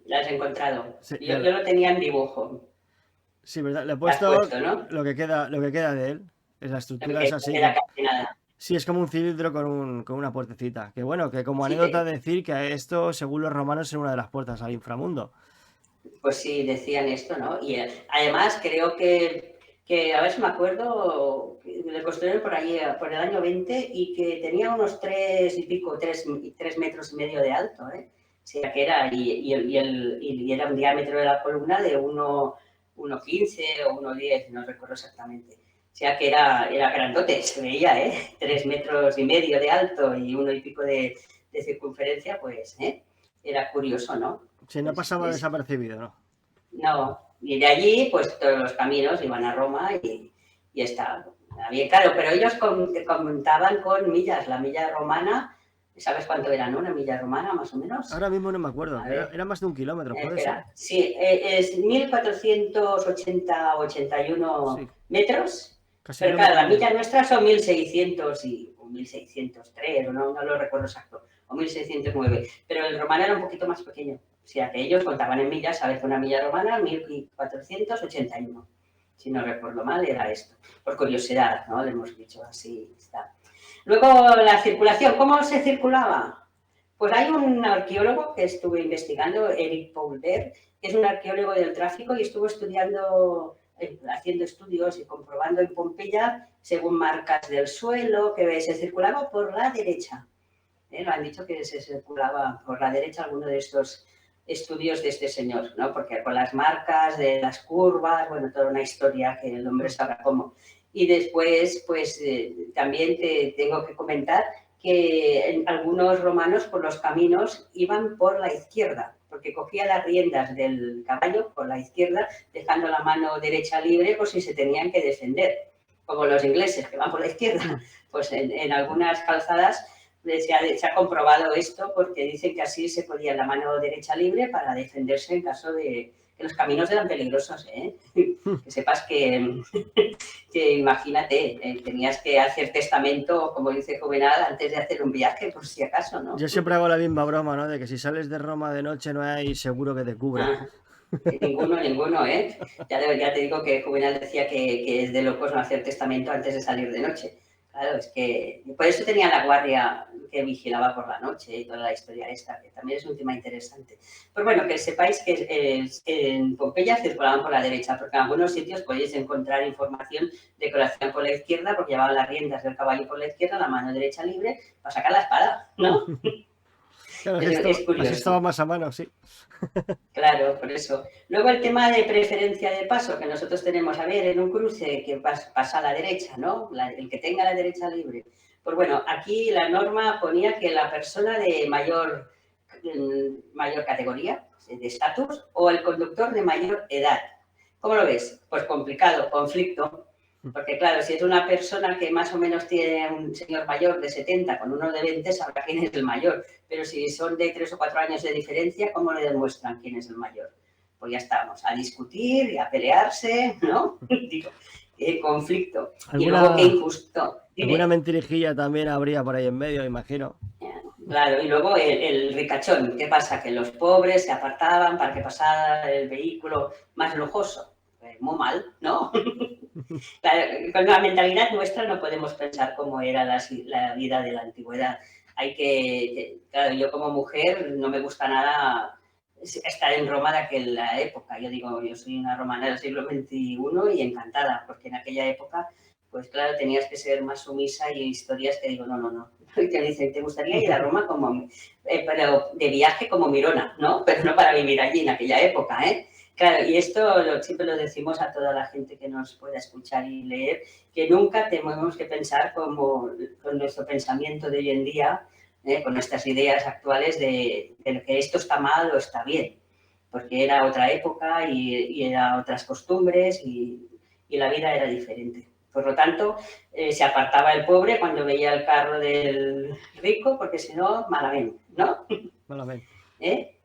la has encontrado. Sí, Yo lo tenía en dibujo. sí, ¿verdad? Le he La has puesto puesto, ¿no? lo que queda de él. Es la La estructura es que así, queda casi nada. sí, es como un cilindro con una puertecita. Que bueno, que como Sí, anécdota decir que esto, según los romanos, era una de las puertas al inframundo. pues sí, decían esto, ¿no? Y además creo que, a ver si me acuerdo, le construyeron por allí, por el año 20 y que tenía unos 3 y pico, 3 metros y medio de alto, ¿eh? O sea, que era, y era un diámetro de la columna de 1,15 o 1,10, no recuerdo exactamente. O sea, que era grandote, se veía, ¿eh? 3 metros y medio de alto y 1 y pico de circunferencia, pues, ¿eh? Era curioso, ¿no? Si no Pues, pasaba desapercibido, ¿no? no, y de allí, pues todos los caminos iban a Roma y estaba bien claro, pero ellos contaban con millas, la milla romana, ¿sabes cuánto era, no? Una milla romana, más o menos. Ahora mismo no me acuerdo, A que ver, era más de un kilómetro, ¿puede ser? espera, sí, es 1480-81 Sí, metros, casi pero claro, kilómetro y la medio. milla nuestra son 1600 o 1603, o no lo recuerdo exacto, o 1609, pero el romano era un poquito más pequeño. O sea, que ellos contaban en millas, sabes que una milla romana, 1481. Si no recuerdo mal, era esto. Por curiosidad, ¿no? Le hemos dicho así. Está. Luego, la circulación. ¿Cómo se circulaba? Pues hay un arqueólogo que estuve investigando, Eric Poulter, que es un arqueólogo del tráfico y estuvo estudiando, haciendo estudios y comprobando en Pompeya, según marcas del suelo, que se circulaba por la derecha. Lo han dicho que se circulaba por la derecha alguno de estos estudios de este señor, ¿no? Porque con las marcas de las curvas, bueno, toda una historia que el hombre sabrá cómo. Y después, pues también te tengo que comentar que algunos romanos por los caminos iban por la izquierda, porque cogía las riendas del caballo por la izquierda, dejando la mano derecha libre por si se tenían que defender, como los ingleses que van por la izquierda. Pues en algunas calzadas se ha comprobado esto porque dicen que así se podía la mano derecha libre para defenderse en caso de que los caminos eran peligrosos, ¿eh? Que sepas que imagínate, tenías que hacer testamento, como dice Juvenal, antes de hacer un viaje, por si acaso, ¿no? Yo siempre hago la misma broma, ¿no? De que si sales de Roma de noche no hay seguro que te cubra. Ah, ninguno, ¿eh? Ya te digo que Juvenal decía que es de locos no hacer testamento antes de salir de noche. Claro, es que por eso tenía la guardia que vigilaba por la noche y toda la historia esta, que también es un tema interesante. Pues bueno, que sepáis que en Pompeya circulaban por la derecha, porque en algunos sitios podéis encontrar información de que lo hacían por la izquierda, porque llevaban las riendas del caballo por la izquierda, la mano derecha libre, para sacar la espada, ¿no? Claro, Es así estaba curioso. más a mano, sí. Claro, por eso. Luego el tema de preferencia de paso que nosotros tenemos, a ver, en un cruce que pasa a la derecha, ¿no? El que tenga la derecha libre. Pues bueno, aquí la norma ponía que la persona de mayor categoría, de estatus, o el conductor de mayor edad. ¿Cómo lo ves? Pues complicado, conflicto. Porque claro, si es una persona que más o menos tiene un señor mayor de 70 con uno de 20, sabrá quién es el mayor. Pero si son de 3 o 4 años de diferencia, ¿cómo le demuestran quién es el mayor? Pues ya estamos, a discutir y a pelearse, ¿no? Digo, conflicto. Y luego qué Alguna, injusto. alguna Dime. mentirijilla también habría por ahí en medio, imagino. Claro, y luego el ricachón. ¿Qué pasa? Que los pobres se apartaban para que pasara el vehículo más lujoso. Muy mal, ¿no? Claro, con la mentalidad nuestra no podemos pensar cómo era la vida de la antigüedad. Claro, yo como mujer no me gusta nada estar en Roma de aquella época. Yo digo, yo soy una romana del siglo XXI y encantada, porque en aquella época, pues claro, tenías que ser más sumisa y historias que digo, no. Y te dicen, ¿te gustaría ir a Roma pero de viaje como Mirona, ¿no? Pero no para vivir allí en aquella época, ¿eh? Claro, y esto siempre lo decimos a toda la gente que nos pueda escuchar y leer, que nunca tenemos que pensar como con nuestro pensamiento de hoy en día, con nuestras ideas actuales de que esto está mal o está bien, porque era otra época y era otras costumbres y la vida era diferente. Por lo tanto, se apartaba el pobre cuando veía el carro del rico, porque si no, malamente, ¿no? Malamente. ¿Eh?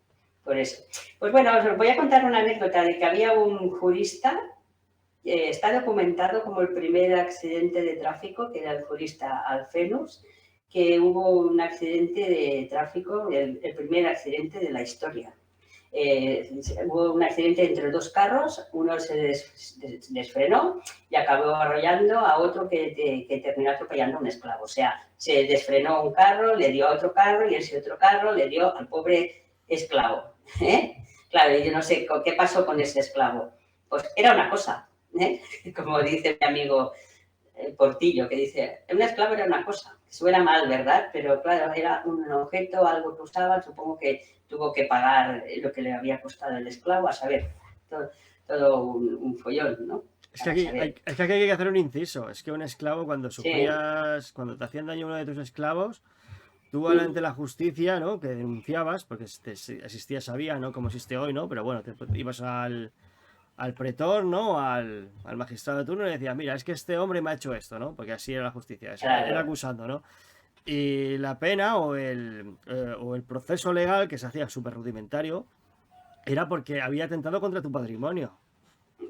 Por eso. Pues bueno, os voy a contar una anécdota de que había un jurista, está documentado como el primer accidente de tráfico, que era el jurista Alfenus, que hubo un accidente de tráfico, el primer accidente de la historia. Hubo un accidente entre dos carros, uno se desfrenó y acabó arrollando a otro que terminó atropellando a un esclavo. O sea, se desfrenó un carro, le dio a otro carro y ese otro carro le dio al pobre esclavo. Claro, yo no sé qué pasó con ese esclavo. Pues era una cosa, como dice mi amigo Portillo, que dice, un esclavo era una cosa, que suena mal, ¿verdad? Pero claro, era un objeto, algo que usaban, supongo que tuvo que pagar lo que le había costado el esclavo, a saber, todo un follón, ¿no? Es que aquí hay que hacer un inciso. Es que un esclavo, cuando sufrías, sí, cuando te hacían daño uno de tus esclavos, tú ante la justicia, ¿no? Que denunciabas, porque existía esa vía, ¿no? Como existe hoy, ¿no? Pero bueno, te ibas al pretor, ¿no? Al magistrado de turno y le decías, mira, es que este hombre me ha hecho esto, ¿no? Porque así era la justicia, era acusando, ¿no? Y la pena o el proceso legal, que se hacía súper rudimentario, era porque había atentado contra tu patrimonio.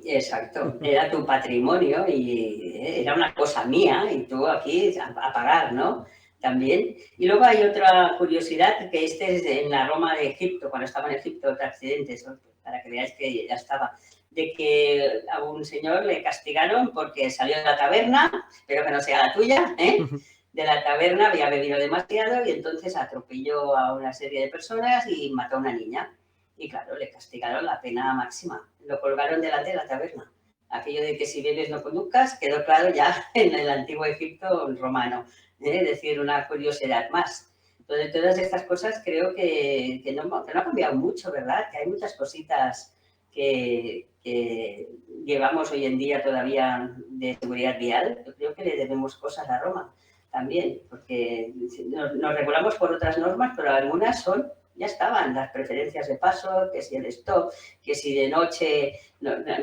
Exacto, era tu patrimonio y era una cosa mía y tú aquí a pagar, ¿no? También. Y luego hay otra curiosidad, que este es en la Roma de Egipto, cuando estaba en Egipto, otro accidente, para que veáis que ya estaba, de que a un señor le castigaron porque salió de la taberna, espero que no sea la tuya, de la taberna, había bebido demasiado y entonces atropelló a una serie de personas y mató a una niña. Y claro, le castigaron la pena máxima. Lo colgaron delante de la taberna. Aquello de que si bebes no conduzcas quedó claro ya en el antiguo Egipto romano. Es decir, una curiosidad más. Entonces, todas estas cosas creo que no ha cambiado mucho, ¿verdad? Que hay muchas cositas que llevamos hoy en día todavía de seguridad vial. Yo creo que le debemos cosas a Roma también, porque nos regulamos por otras normas, pero algunas ya estaban las preferencias de paso, que si el stop, que si de noche...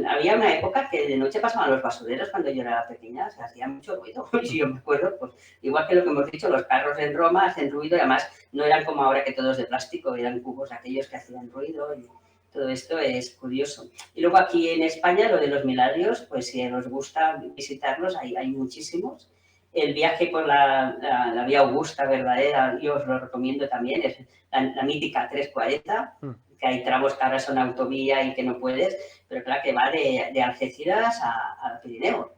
había una época que de noche pasaban los basureros cuando yo era pequeña, se hacía mucho ruido. Y yo me acuerdo, pues igual que lo que hemos dicho, los carros en Roma hacen ruido y además no eran como ahora que todos de plástico, eran cubos aquellos que hacían ruido y todo esto es curioso. Y luego aquí en España, lo de los milagros, pues si os gusta visitarlos, hay muchísimos. El viaje por la vía Augusta verdadera, yo os lo recomiendo también, es la mítica 340, que hay tramos que ahora son autovía y que no puedes, pero claro que va de Algeciras a Pirineo.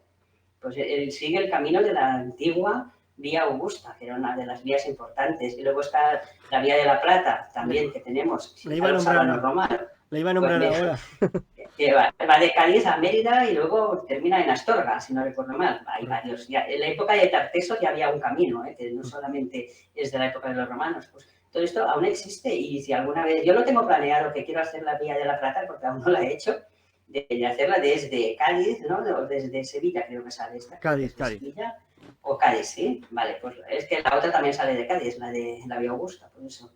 Pues él sigue el camino de la antigua vía Augusta, que era una de las vías importantes. Y luego está la vía de la Plata, también, que tenemos. Le iba a nombrar ahora. Que va de Cádiz a Mérida y luego termina en Astorga, si no recuerdo mal. Hay varios. Ya, en la época de Tarteso ya había un camino, que no solamente es de la época de los romanos. Pues todo esto aún existe y si alguna vez... Yo lo tengo planeado, que quiero hacer la Vía de la Plata, porque aún no la he hecho, de hacerla desde Cádiz, ¿no? O desde Sevilla, creo que sale esta. Cádiz. Sevilla, o Cádiz, ¿sí? Vale, pues es que la otra también sale de Cádiz, la de la Vía Augusta, por eso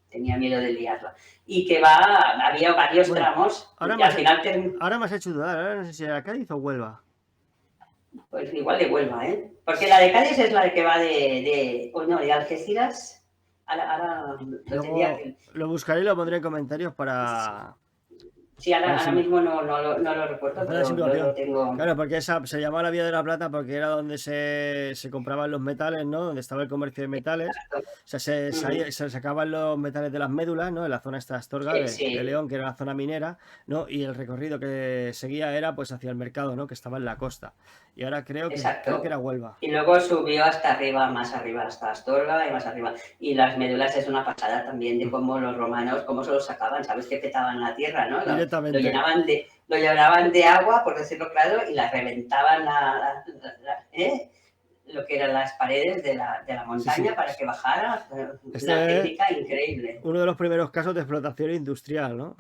tenía miedo de liarla. Y que había varios tramos. Ahora, y al final ahora me has hecho dudar, ahora no sé si era Cádiz o Huelva. Pues igual de Huelva, ¿eh? Porque la de Cádiz es la que va de Algeciras. Ahora lo buscaré y lo pondré en comentarios para... Sí, ahora mismo no lo recuerdo, pero lo tengo... Claro, porque se llamaba la Vía de la Plata porque era donde se compraban los metales, ¿no? Donde estaba el comercio de metales. Exacto. O sea, se sacaban los metales de las médulas, ¿no? En la zona esta de Astorga, de León, que era la zona minera, ¿no? Y el recorrido que seguía era pues hacia el mercado, ¿no? Que estaba en la costa. Y ahora creo que era Huelva. Y luego subió hasta arriba, más arriba, hasta Astorga y más arriba. Y las médulas es una pasada también de cómo los romanos, cómo se los sacaban, ¿sabes? Que petaban la tierra, ¿no? Lo llenaban de agua, por decirlo claro, y las reventaban lo que eran las paredes de la montaña para que bajara. Una técnica increíble. Uno de los primeros casos de explotación industrial, ¿no?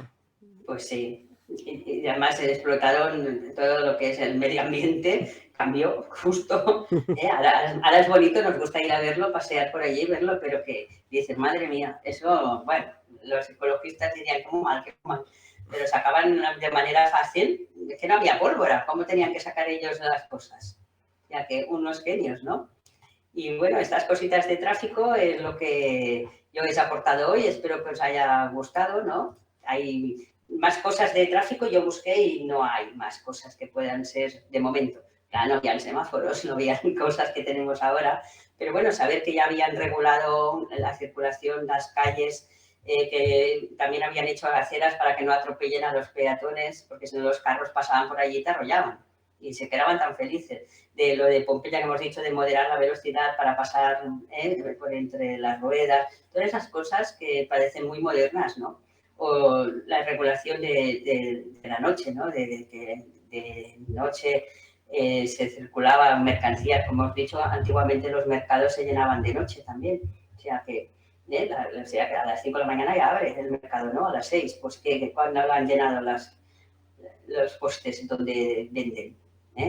Pues sí. Y además se explotaron todo lo que es el medio ambiente, cambió justo. Ahora es bonito, nos gusta ir a verlo, pasear por allí y verlo, pero que dices, madre mía, eso, bueno, los ecologistas dirían, ¿cómo mal, qué mal? Pero sacaban de manera fácil, es que no había pólvora, ¿cómo tenían que sacar ellos las cosas? Ya que unos genios, ¿no? Y bueno, estas cositas de tráfico es lo que yo os he aportado hoy, espero que os haya gustado, ¿no? Hay más cosas de tráfico, yo busqué y no hay más cosas que puedan ser de momento. Claro, no habían semáforos, no habían cosas que tenemos ahora, pero bueno, saber que ya habían regulado la circulación, las calles, que también habían hecho aceras para que no atropellen a los peatones, porque si no los carros pasaban por allí y te arrollaban y se quedaban tan felices. De lo de Pompeya que hemos dicho, de moderar la velocidad para pasar por entre las ruedas, todas esas cosas que parecen muy modernas, ¿no? O la regulación de la noche, ¿no? De que de noche se circulaban mercancías, como hemos dicho, antiguamente los mercados se llenaban de noche también, o sea que a las 5 de la mañana ya abre el mercado, ¿no? A las 6, pues que cuando lo han llenado los postes donde venden,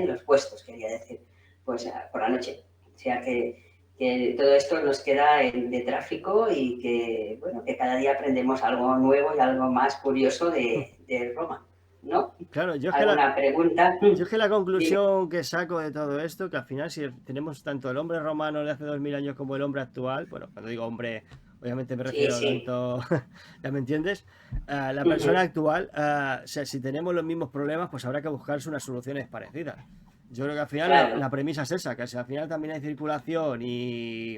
los puestos, quería decir, pues por la noche. O sea que todo esto nos queda de tráfico y que, bueno, que cada día aprendemos algo nuevo y algo más curioso de Roma, ¿no? Claro, ¿Alguna pregunta? yo es que la conclusión que saco de todo esto, que al final si tenemos tanto el hombre romano de hace 2000 años como el hombre actual, bueno, cuando digo hombre, obviamente me refiero Sí. tanto, ya me entiendes, la persona actual, o sea, si tenemos los mismos problemas, pues habrá que buscarse unas soluciones parecidas. Yo creo que al final Claro. la premisa es esa, que si al final también hay circulación y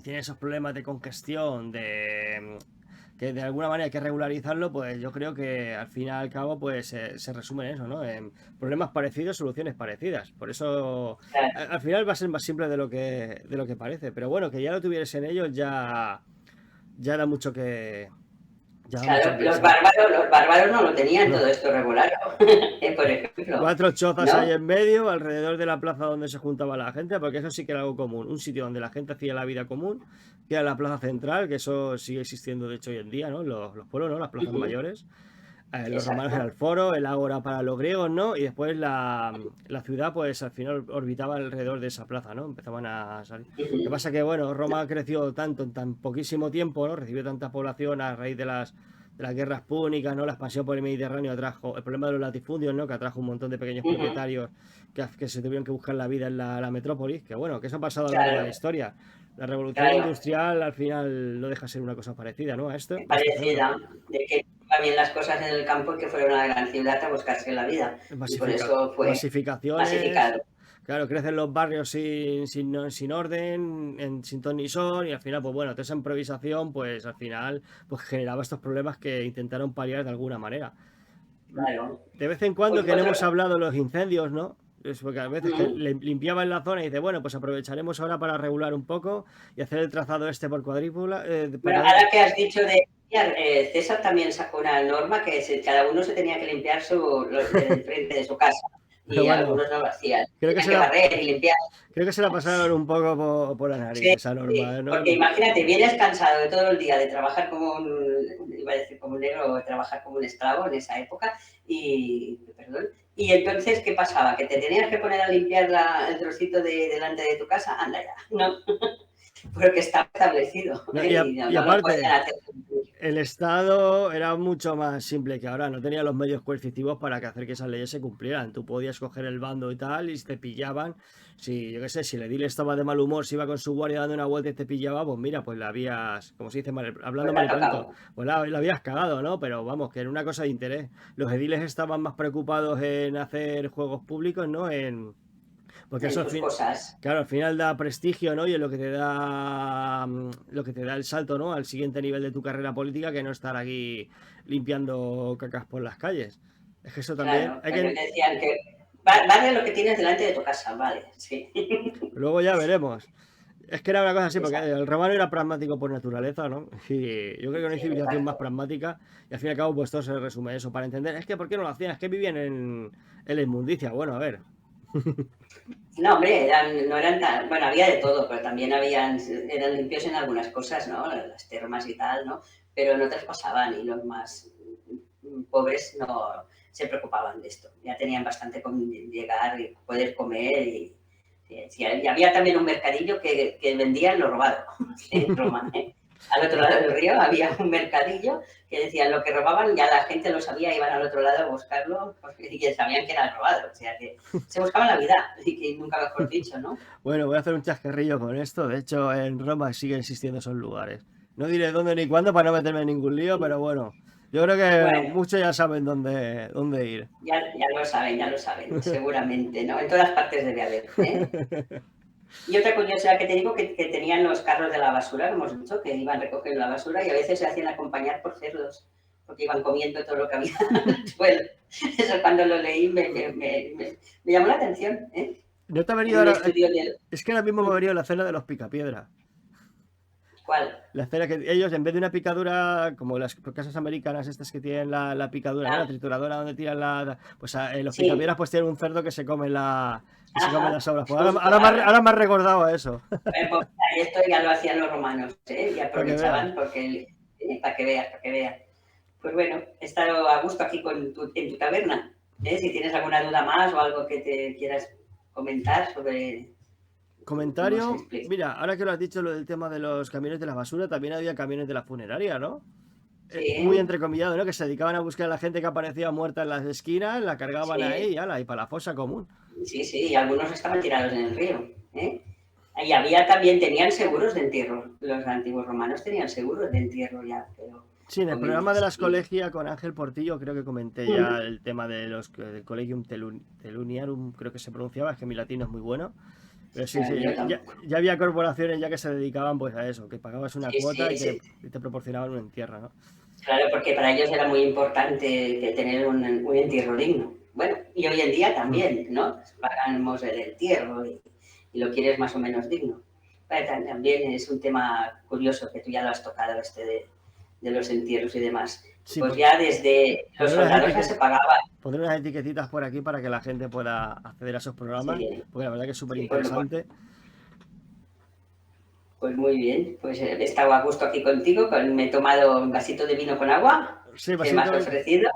tiene esos problemas de congestión, de que de alguna manera hay que regularizarlo, pues yo creo que al fin y al cabo pues se resume en eso, ¿no? En problemas parecidos, soluciones parecidas. Por eso Claro. al final va a ser más simple de lo que parece. Pero bueno, que ya lo tuvieras en ellos ya da mucho ya da mucho Claro, que pensar. los bárbaros no lo tenían No. todo esto regulado, por ejemplo, 4 chozas ahí ¿no? en medio, alrededor de la plaza donde se juntaba la gente, porque eso sí que era algo común. Un sitio donde la gente hacía la vida común, que era la plaza central, que eso sigue existiendo de hecho hoy en día, ¿no? Los pueblos, ¿no? Las plazas mayores. Los romanos era el Exacto. foro, el ágora para los griegos, ¿no? Y después la ciudad, pues al final orbitaba alrededor de esa plaza, ¿no? Empezaban a salir. Lo que pasa que, bueno, Roma creció tanto en tan poquísimo tiempo, ¿no? Recibió tanta población a raíz de las guerras púnicas, ¿no? La expansión por el Mediterráneo atrajo el problema de los latifundios, ¿no? Que atrajo un montón de pequeños propietarios que se tuvieron que buscar la vida en la metrópolis. Que bueno, que eso ha pasado a lo largo de la Claro, historia. La revolución claro. industrial al final no deja de ser una cosa parecida, ¿no? A esta zona. Parecida, de que iban bien las cosas en el campo y que fueron a la gran ciudad a buscarse la vida. Y por eso fue Masificaciones, masificado. claro, crecen los barrios sin orden, sin ton ni son, y al final, pues bueno, toda esa improvisación, pues al final, pues generaba estos problemas que intentaron paliar de alguna manera. Claro. De vez en cuando Pues que no otro. hemos hablado de los incendios, ¿no? Es porque a veces que Mm. limpiaban la zona y dice, bueno, pues aprovecharemos ahora para regular un poco y hacer el trazado este por cuadrícula, Bueno, ahora que has dicho de limpiar, César también sacó una norma que cada uno se tenía que limpiar el frente de su casa pero y bueno, algunos no lo hacían. creo que Tenían se que la, barrer y limpiar. creo que se la pasaron un poco por la nariz Sí, esa norma, sí, ¿no? porque imagínate, vienes cansado de todo el día de trabajar como iba a decir como un negro, o trabajar como un esclavo en esa época, perdón, y entonces, ¿qué pasaba? Que te tenías que poner a limpiar el trocito delante de tu casa, anda ya, ¿no? Porque estaba establecido, No, y y no lo podían aparte, hacer. el Estado era mucho más simple que ahora, no tenía los medios coercitivos para que hacer que esas leyes se cumplieran. Tú podías coger el bando y tal, y si te pillaban. Si, yo qué sé, si el edil estaba de mal humor, si iba con su guardia dando una vuelta y te pillaba, pues mira, pues la habías, como se dice, hablando Pues mal ha y pronto, tocado. pues la habías cagado, ¿no? Pero vamos, que era una cosa de interés. Los ediles estaban más preocupados en hacer juegos públicos, ¿no? Porque En eso sus cosas. claro, al final da prestigio, ¿no? Y es lo que te da el salto, ¿no? Al siguiente nivel de tu carrera política, que no estar aquí limpiando cacas por las calles. Es que eso también Claro, hay ellos que decían que vale lo que tienes delante de tu casa, vale, sí. luego ya veremos. Es que era una cosa así, porque Exacto, el romano era pragmático por naturaleza, ¿no? Y yo creo que una sí, civilización más exacto. pragmática, y al fin y al cabo, pues todo se resume a eso, para entender, es que ¿por qué no lo hacían? Es que vivían en la inmundicia. Bueno, a ver. No, hombre, no eran tan, bueno, había de todo, pero también eran limpios en algunas cosas, ¿no? Las termas y tal, ¿no? Pero en otras pasaban y los más pobres no se preocupaban de esto. Ya tenían bastante con llegar y poder comer y había también un mercadillo que vendían lo robado en Roma. Al otro lado del río había un mercadillo que decían lo que robaban, ya la gente lo sabía, iban al otro lado a buscarlo y sabían que era robado. O sea, que se buscaban la vida, y que nunca mejor dicho, ¿no? Bueno, voy a hacer un chascarrillo con esto. De hecho, en Roma siguen existiendo esos lugares. No diré dónde ni cuándo para no meterme en ningún lío, pero bueno, yo creo que muchos ya saben dónde ir. Ya lo saben, seguramente, ¿no? En todas partes debe haber, ¿eh? Y otra curiosidad que te digo, que tenían los carros de la basura, como hemos dicho, que iban recogiendo la basura y a veces se hacían acompañar por cerdos, porque iban comiendo todo lo que había en el suelo. Eso cuando lo leí me llamó la atención, ¿eh? ¿No te ha venido ahora? Es que ahora mismo me ha venido la escena de los picapiedra. ¿Cuál? La escena que ellos, en vez de una picadura, como las casas americanas estas que tienen la picadura, ¿no? La trituradora donde tiran pues los picapiedras pues tienen un cerdo que se come las sobras. Pues ahora me has recordado a eso. Pues, esto ya lo hacían los romanos, ¿eh? Y aprovechaban para que veas. Pues bueno, he estado a gusto aquí en tu taberna, ¿eh? Si tienes alguna duda más o algo que te quieras comentar sobre... Comentario, mira, ahora que lo has dicho, lo del tema de los camiones de la basura, también había camiones de la funeraria, ¿no? Sí. Muy entrecomillado, ¿no? Que se dedicaban a buscar a la gente que aparecía muerta en las esquinas, la cargaban ahí y para la fosa común. Sí, y algunos estaban tirados en el río, ¿eh? Y tenían seguros de entierro. Los antiguos romanos tenían seguros de entierro ya, pero... Sí, en el programa de las colegias con Ángel Portillo creo que comenté ya el tema del Collegium Teluniarum, creo que se pronunciaba, es que mi latino es muy bueno. Pero sí, ya había corporaciones ya que se dedicaban pues a eso, que pagabas una cuota y te proporcionaban un entierro, ¿no? Claro, porque para ellos era muy importante tener un entierro digno. Bueno, y hoy en día también, ¿no? Pagamos el entierro y lo quieres más o menos digno. Pero también es un tema curioso que tú ya lo has tocado, de los entierros y demás. Sí, pues ya desde los soldados ya se pagaba. Pondré unas etiquetitas por aquí para que la gente pueda acceder a esos programas, porque la verdad que es súper interesante. Pues muy bien, pues he estado a gusto aquí contigo, me he tomado un vasito de vino con agua, que me has ofrecido.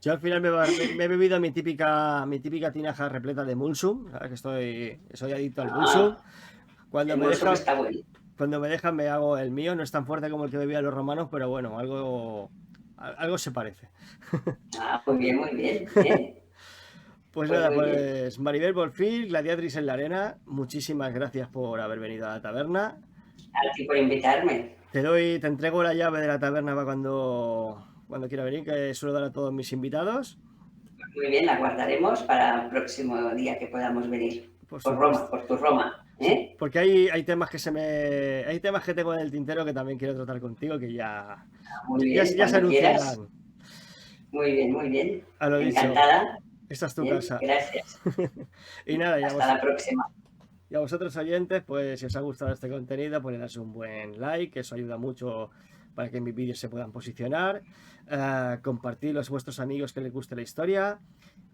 Yo al final me he bebido mi típica tinaja repleta de Mulsum, que soy adicto al Mulsum. Cuando me dejan me hago el mío, no es tan fuerte como el que bebían los romanos, pero bueno, algo se parece. Muy bien. Pues nada, pues Maribel Bolfil, Gladiatrix en la Arena, muchísimas gracias por haber venido a la taberna. A ti por invitarme. Te entrego la llave de la taberna para cuando quiera venir, que suelo dar a todos mis invitados. Muy bien, la guardaremos para el próximo día que podamos venir. Por tu Roma. ¿Eh? Porque hay temas que tengo en el tintero que también quiero tratar contigo, que ya se anunciarán. Muy bien. A lo encantada. Dicho. Esta es tu casa. Gracias. Y nada, hasta la próxima. Y a vosotros oyentes, pues si os ha gustado este contenido, pues le das un buen like, que eso ayuda mucho para que mis vídeos se puedan posicionar. Compartidlo a vuestros amigos que les guste la historia.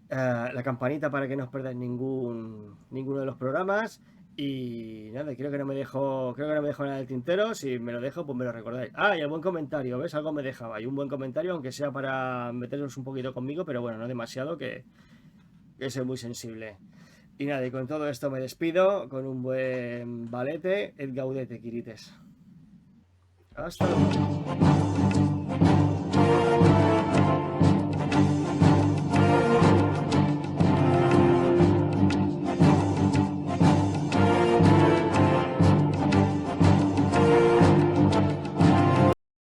La campanita para que no os perdáis ninguno de los programas. Y nada, creo que no me dejo nada del tintero. Si me lo dejo, pues me lo recordáis. Y el buen comentario, ¿ves? Algo me dejaba. Y un buen comentario, aunque sea para meteros un poquito conmigo, pero bueno, no demasiado, que soy muy sensible. Y nada, y con todo esto me despido con un buen valete, et gaudete, Quirites. Hasta luego.